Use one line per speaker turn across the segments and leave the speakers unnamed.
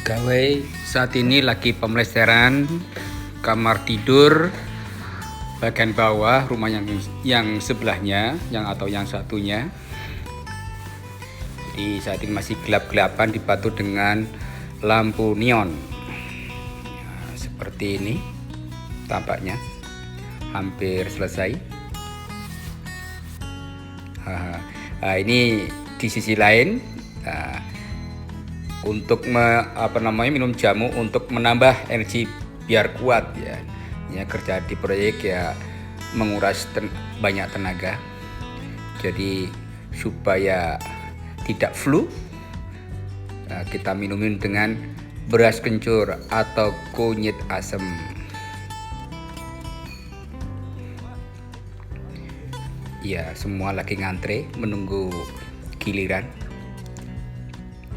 Pegawai saat ini lagi pemeleseran kamar tidur bagian bawah rumah yang sebelahnya, yang satunya. Jadi saat ini masih gelap-gelapan dibantu dengan lampu neon. Nah, seperti ini tampaknya hampir selesai. Nah, ini di sisi lain. Untuk minum jamu untuk menambah energi biar kuat ya. Ya, kerja di proyek ya menguras banyak tenaga. Jadi supaya tidak flu, kita minumin dengan beras kencur atau kunyit asam. Ya, semua lagi ngantre menunggu giliran.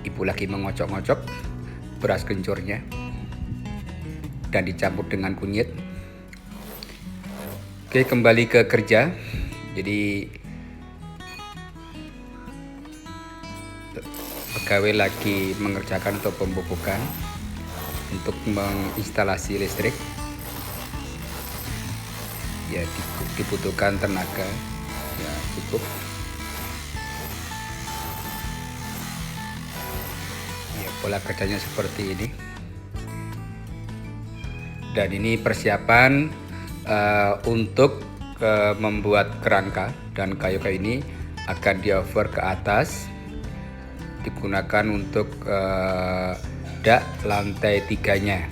Ibu lagi mengocok-ngocok beras kencurnya dan dicampur dengan kunyit. Oke, kembali ke kerja. Jadi pegawai lagi mengerjakan atau pembubukan untuk menginstalasi listrik. Ya, dibutuhkan tenaga. Ya, cukup. Pola kerjanya seperti ini, dan ini persiapan untuk membuat kerangka, dan kayu-kayu ini akan di-over ke atas, digunakan untuk dak lantai 3-nya.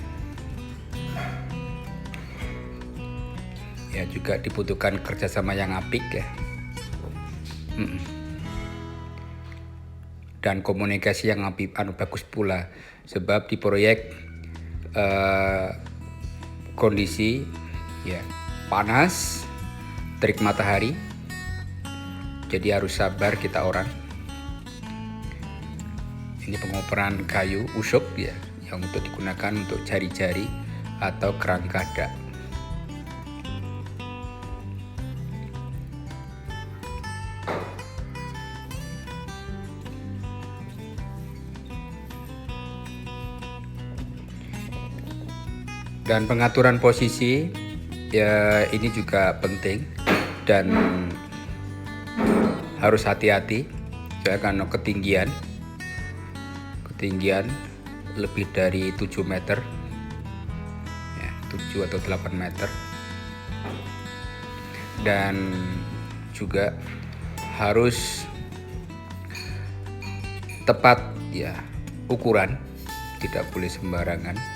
Ya, juga dibutuhkan kerjasama yang apik ya. Dan komunikasi yang bagus pula, sebab di proyek kondisi ya panas, terik matahari, jadi harus sabar kita orang. Ini pengoperan kayu usuk ya, yang untuk digunakan untuk jari-jari atau kerangka dak. Dan pengaturan posisi ya ini juga penting dan harus hati-hati ya, karena ketinggian lebih dari 7 meter ya, 7 atau 8 meter, dan juga harus tepat ya ukuran, tidak boleh sembarangan.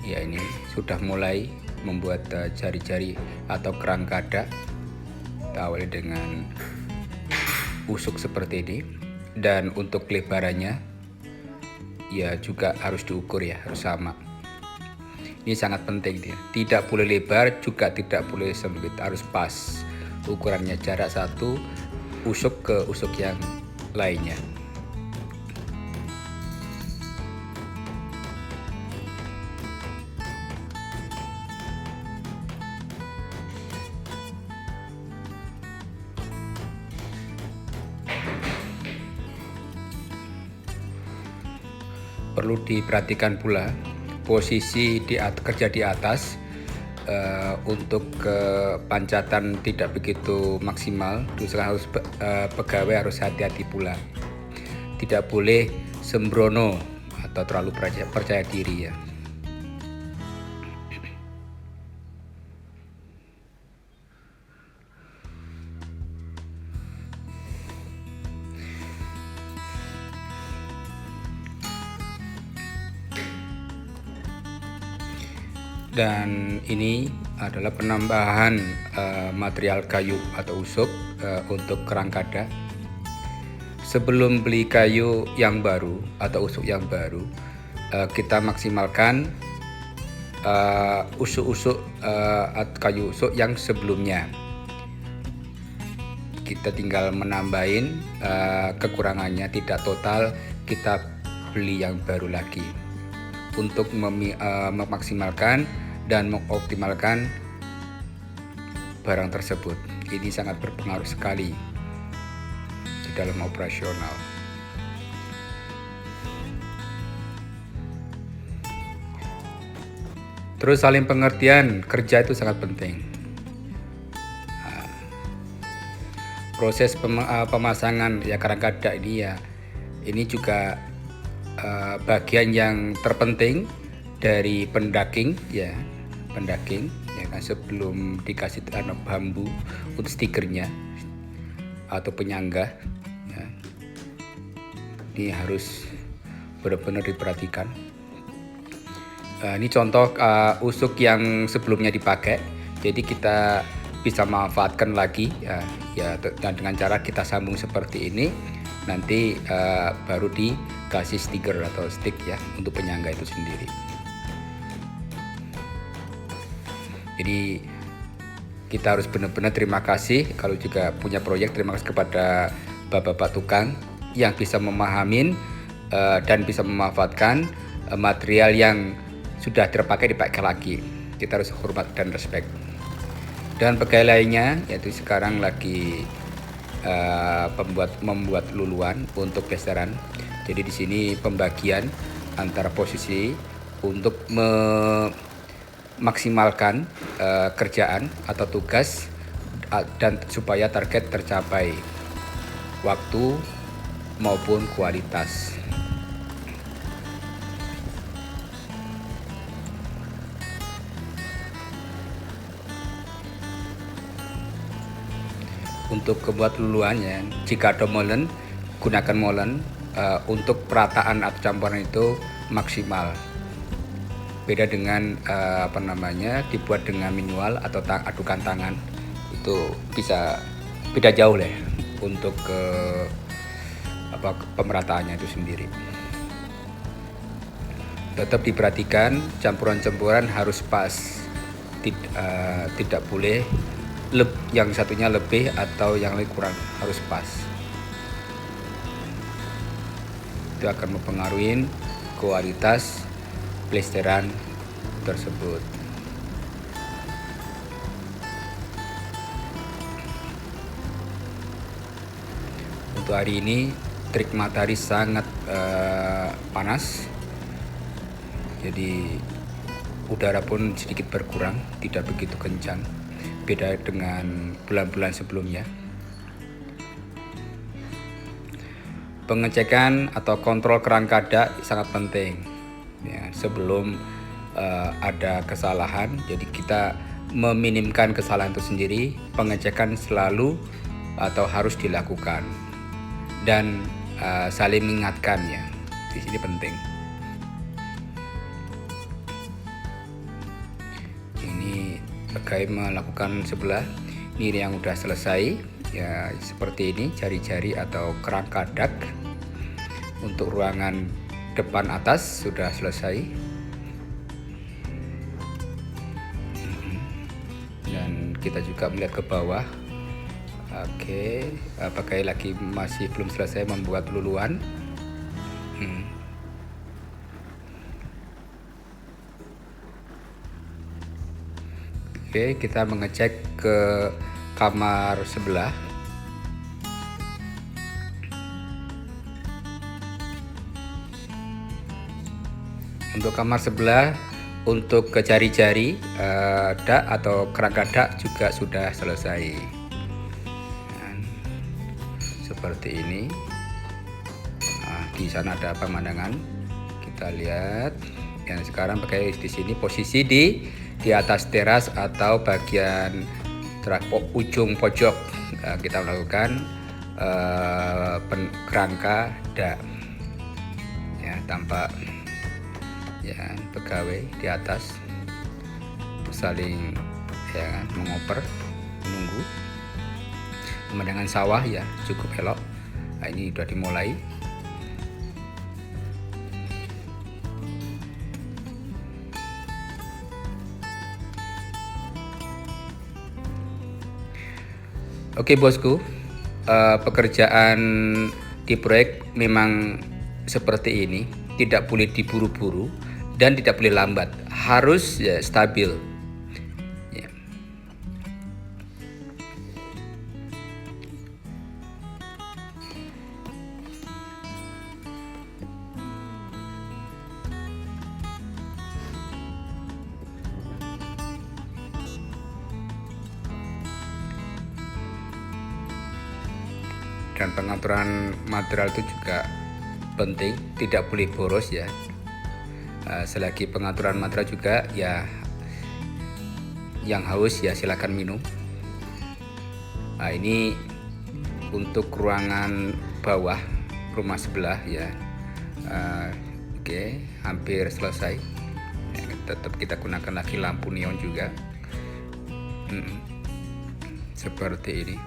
Ya, ini sudah mulai membuat jari-jari atau kerangka dak. Kita awali dengan usuk seperti ini, dan untuk lebarannya ya juga harus diukur ya, harus sama. Ini sangat penting dia. Tidak boleh lebar, juga tidak boleh sempit, harus pas ukurannya, jarak satu usuk ke usuk yang lainnya. Perlu diperhatikan pula posisi kerja di atas, untuk pancatan tidak begitu maksimal. Harus pegawai harus hati-hati pula, tidak boleh sembrono atau terlalu percaya diri ya. Dan ini adalah penambahan material kayu atau usuk untuk kerangka dak. Sebelum beli kayu yang baru atau usuk yang baru, kita maksimalkan usuk-usuk kayu usuk yang sebelumnya. Kita tinggal menambahin kekurangannya, tidak total kita beli yang baru lagi, untuk memaksimalkan dan mengoptimalkan barang tersebut. Ini sangat berpengaruh sekali dalam operasional. Terus saling pengertian kerja itu sangat penting. Proses pemasangan ya kerangka ini juga bagian yang terpenting dari pendaking ya kan, sebelum dikasih bambu untuk stikernya atau penyangga ya. Ini harus benar-benar diperhatikan. Ini contoh usuk yang sebelumnya dipakai, jadi kita bisa manfaatkan lagi ya dengan cara kita sambung seperti ini, nanti baru dikasih stiker atau stick ya untuk penyangga itu sendiri. Jadi kita harus benar-benar terima kasih kalau juga punya proyek, terima kasih kepada bapak-bapak tukang yang bisa memahamin dan bisa memanfaatkan material yang sudah terpakai dipakai lagi. Kita harus hormat dan respect. Dan pegawai lainnya yaitu sekarang lagi membuat luluan untuk plesteran. Jadi di sini pembagian antara posisi untuk memaksimalkan kerjaan atau tugas dan supaya target tercapai waktu maupun kualitas. Untuk membuat luluannya, jika ada molen, gunakan molen. Untuk perataan atau campuran itu maksimal. Beda dengan dibuat dengan manual atau adukan tangan, itu bisa beda jauh lah untuk pemerataannya itu sendiri. Tetap diperhatikan campuran-campuran harus pas, tidak boleh yang satunya lebih atau yang lain kurang, harus pas. Itu akan mempengaruhi kualitas plesteran tersebut. Untuk hari ini terik matahari sangat panas, jadi udara pun sedikit berkurang, tidak begitu kencang. Beda dengan bulan-bulan sebelumnya. Pengecekan atau kontrol kerangka dak sangat penting ya, sebelum ada kesalahan. Jadi kita meminimkan kesalahan itu sendiri. Pengecekan selalu atau harus dilakukan dan saling mengingatkan ya, di sini penting. Pegawai melakukan sebelah ini yang udah selesai ya, seperti ini jari-jari atau kerangka dak. Untuk ruangan depan atas sudah selesai dan kita juga melihat ke bawah. Oke, pegawai lagi masih belum selesai membuat luluan. Oke, kita mengecek ke kamar sebelah. Untuk kamar sebelah, untuk ke jari-jari dak atau kerangka dak juga sudah selesai. Dan seperti ini. Nah, di sana ada pemandangan. Kita lihat. Yang sekarang pakai di sini posisi di atas teras atau bagian ujung pojok. Kita melakukan kerangka dak ya, tampak ya pegawai di atas saling ya mengoper, menunggu. Pemandangan sawah ya cukup elok. Nah, ini sudah dimulai. Oke bosku, pekerjaan di proyek memang seperti ini, tidak boleh diburu-buru dan tidak boleh lambat, harus ya stabil. Ya. dan pengaturan material itu juga penting, tidak boleh boros ya. Selagi pengaturan material juga ya, yang haus ya silakan minum. Nah, ini untuk ruangan bawah rumah sebelah ya. Oke, hampir selesai. Tetap kita gunakan lagi lampu neon juga. Seperti ini.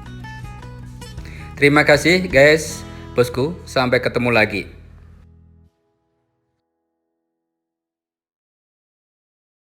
Terima kasih guys, bosku. Sampai ketemu lagi.